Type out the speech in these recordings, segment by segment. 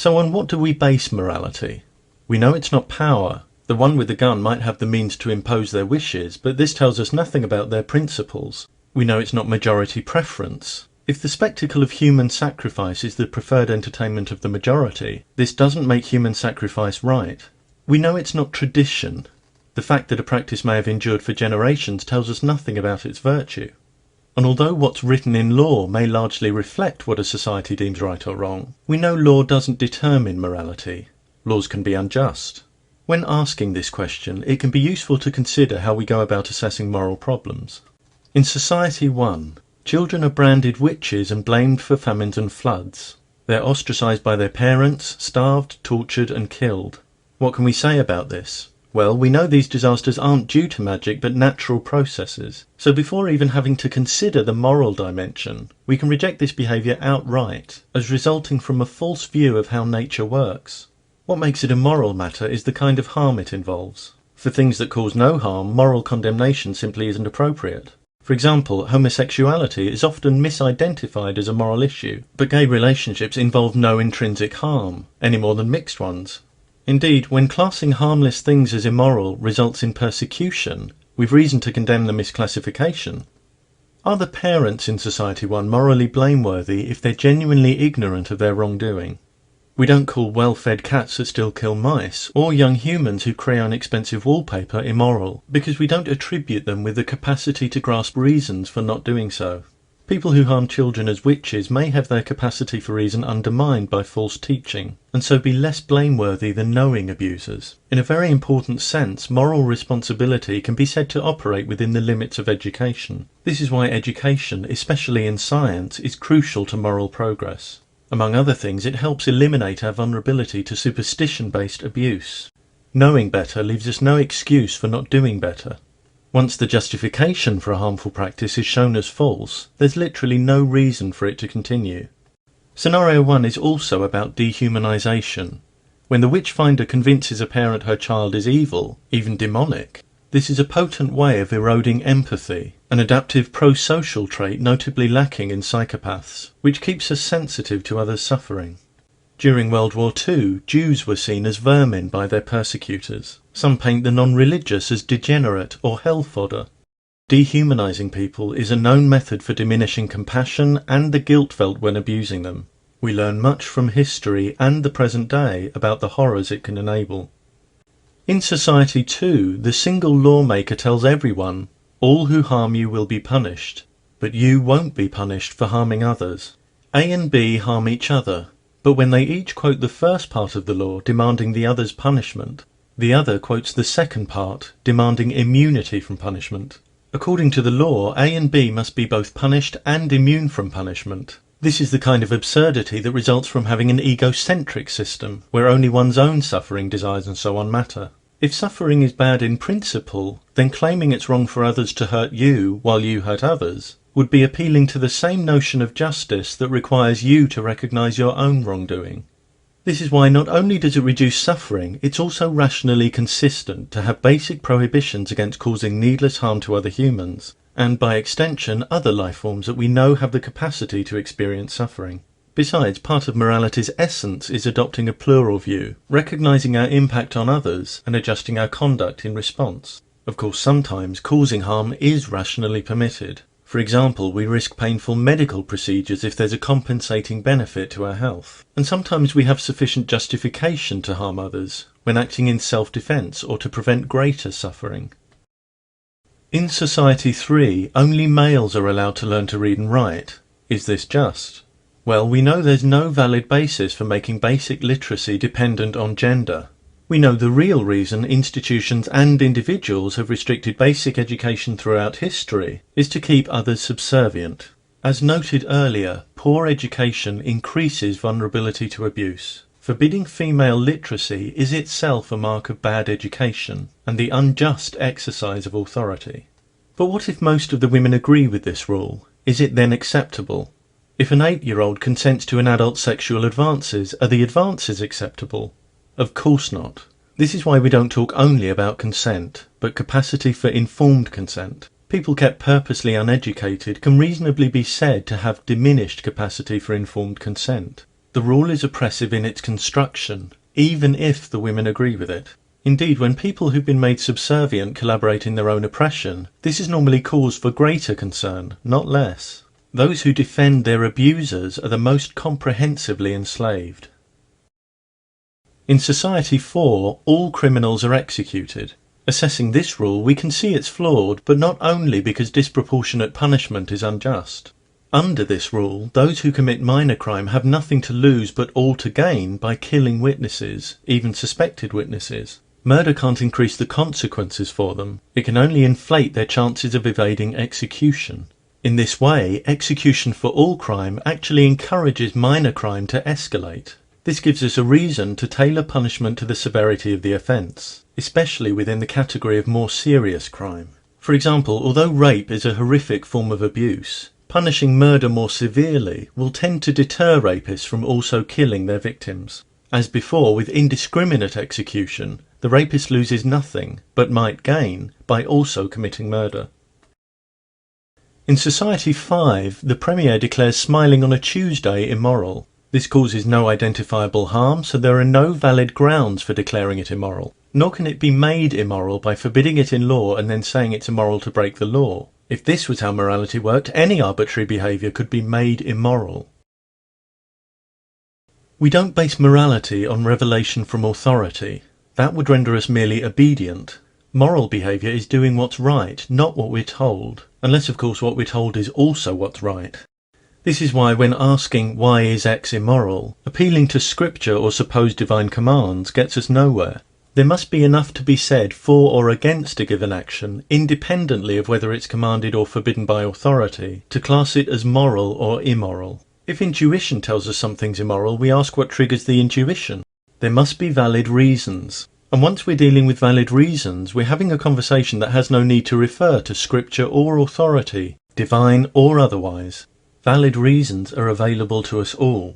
So on what do we base morality? We know it's not power. The one with the gun might have the means to impose their wishes, but this tells us nothing about their principles. We know it's not majority preference. If the spectacle of human sacrifice is the preferred entertainment of the majority, this doesn't make human sacrifice right. We know it's not tradition. The fact that a practice may have endured for generations tells us nothing about its virtue. And although what's written in law may largely reflect what a society deems right or wrong, we know law doesn't determine morality. Laws can be unjust. When asking this question, it can be useful to consider how we go about assessing moral problems. In Society 1, children are branded witches and blamed for famines and floods. They're ostracised by their parents, starved, tortured and killed. What can we say about this? Well, we know these disasters aren't due to magic but natural processes. So before even having to consider the moral dimension, we can reject this behaviour outright as resulting from a false view of how nature works. What makes it a moral matter is the kind of harm it involves. For things that cause no harm, moral condemnation simply isn't appropriate. For example, homosexuality is often misidentified as a moral issue, but gay relationships involve no intrinsic harm, any more than mixed ones. Indeed, when classing harmless things as immoral results in persecution, we've reason to condemn the misclassification. Are the parents in Society 1 morally blameworthy if they're genuinely ignorant of their wrongdoing? We don't call well-fed cats that still kill mice, or young humans who crayon expensive wallpaper immoral, because we don't attribute them with the capacity to grasp reasons for not doing so. People who harm children as witches may have their capacity for reason undermined by false teaching, and so be less blameworthy than knowing abusers. In a very important sense, moral responsibility can be said to operate within the limits of education. This is why education, especially in science, is crucial to moral progress. Among other things, it helps eliminate our vulnerability to superstition-based abuse. Knowing better leaves us no excuse for not doing better. Once the justification for a harmful practice is shown as false, there's literally no reason for it to continue. Scenario 1 is also about dehumanisation. When the witchfinder convinces a parent her child is evil, even demonic, this is a potent way of eroding empathy, an adaptive pro-social trait notably lacking in psychopaths, which keeps us sensitive to others' suffering. During World War II, Jews were seen as vermin by their persecutors. Some paint the non-religious as degenerate or hell fodder. Dehumanising people is a known method for diminishing compassion and the guilt felt when abusing them. We learn much from history and the present day about the horrors it can enable. In Society 2, the single lawmaker tells everyone, all who harm you will be punished, but you won't be punished for harming others. A and B harm each other, but when they each quote the first part of the law demanding the other's punishment, the other quotes the second part demanding immunity from punishment. According to the law, A and B must be both punished and immune from punishment. This is the kind of absurdity that results from having an egocentric system, where only one's own suffering, desires and so on matter. If suffering is bad in principle, then claiming it's wrong for others to hurt you while you hurt others would be appealing to the same notion of justice that requires you to recognise your own wrongdoing. This is why not only does it reduce suffering, it's also rationally consistent to have basic prohibitions against causing needless harm to other humans, and by extension other life forms that we know have the capacity to experience suffering. Besides, part of morality's essence is adopting a plural view, recognising our impact on others and adjusting our conduct in response. Of course, sometimes causing harm is rationally permitted. For example, we risk painful medical procedures if there's a compensating benefit to our health. And sometimes we have sufficient justification to harm others, when acting in self-defence or to prevent greater suffering. In Society 3, only males are allowed to learn to read and write. Is this just? Well, we know there's no valid basis for making basic literacy dependent on gender. We know the real reason institutions and individuals have restricted basic education throughout history is to keep others subservient. As noted earlier, poor education increases vulnerability to abuse. Forbidding female literacy is itself a mark of bad education and the unjust exercise of authority. But what if most of the women agree with this rule? Is it then acceptable? If an 8-year-old consents to an adult's sexual advances, are the advances acceptable? Of course not. This is why we don't talk only about consent, but capacity for informed consent. People kept purposely uneducated can reasonably be said to have diminished capacity for informed consent. The rule is oppressive in its construction, even if the women agree with it. Indeed, when people who've been made subservient collaborate in their own oppression, this is normally cause for greater concern, not less. Those who defend their abusers are the most comprehensively enslaved. In Society 4, all criminals are executed. Assessing this rule, we can see it's flawed, but not only because disproportionate punishment is unjust. Under this rule, those who commit minor crime have nothing to lose but all to gain by killing witnesses, even suspected witnesses. Murder can't increase the consequences for them. It can only inflate their chances of evading execution. In this way, execution for all crime actually encourages minor crime to escalate. This gives us a reason to tailor punishment to the severity of the offence, especially within the category of more serious crime. For example, although rape is a horrific form of abuse, punishing murder more severely will tend to deter rapists from also killing their victims. As before, with indiscriminate execution, the rapist loses nothing, but might gain, by also committing murder. In Society 5, the Premier declares smiling on a Tuesday immoral. This causes no identifiable harm, so there are no valid grounds for declaring it immoral. Nor can it be made immoral by forbidding it in law and then saying it's immoral to break the law. If this was how morality worked, any arbitrary behaviour could be made immoral. We don't base morality on revelation from authority. That would render us merely obedient. Moral behaviour is doing what's right, not what we're told, unless of course what we're told is also what's right. This is why when asking why is X immoral, appealing to scripture or supposed divine commands gets us nowhere. There must be enough to be said for or against a given action, independently of whether it's commanded or forbidden by authority, to class it as moral or immoral. If intuition tells us something's immoral, we ask what triggers the intuition. There must be valid reasons. And once we're dealing with valid reasons, we're having a conversation that has no need to refer to scripture or authority, divine or otherwise. Valid reasons are available to us all.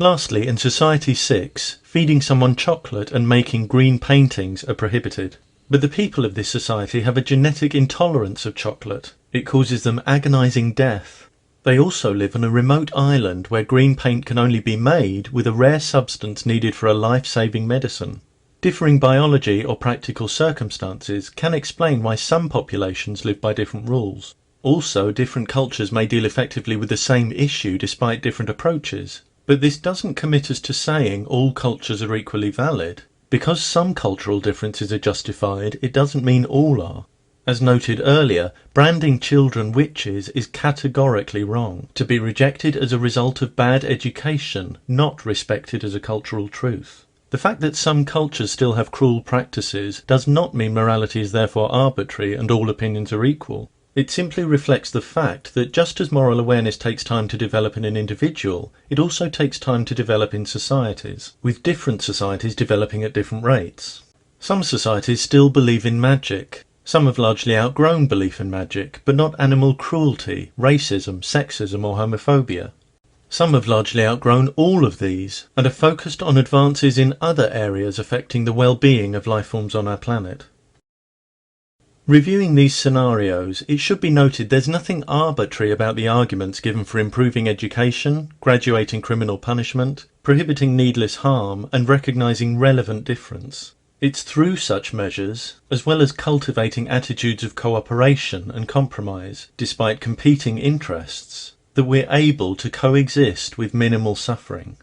Lastly, in Society 6, feeding someone chocolate and making green paintings are prohibited. But the people of this society have a genetic intolerance of chocolate. It causes them agonizing death. They also live on a remote island where green paint can only be made with a rare substance needed for a life-saving medicine. Differing biology or practical circumstances can explain why some populations live by different rules. Also, different cultures may deal effectively with the same issue despite different approaches. But this doesn't commit us to saying all cultures are equally valid. Because some cultural differences are justified, it doesn't mean all are. As noted earlier, branding children witches is categorically wrong, to be rejected as a result of bad education, not respected as a cultural truth. The fact that some cultures still have cruel practices does not mean morality is therefore arbitrary and all opinions are equal. It simply reflects the fact that just as moral awareness takes time to develop in an individual, it also takes time to develop in societies, with different societies developing at different rates. Some societies still believe in magic. Some have largely outgrown belief in magic, but not animal cruelty, racism, sexism or homophobia. Some have largely outgrown all of these, and are focused on advances in other areas affecting the well-being of life forms on our planet. Reviewing these scenarios, it should be noted there's nothing arbitrary about the arguments given for improving education, graduating criminal punishment, prohibiting needless harm, and recognising relevant difference. It's through such measures, as well as cultivating attitudes of cooperation and compromise, despite competing interests, that we're able to coexist with minimal suffering.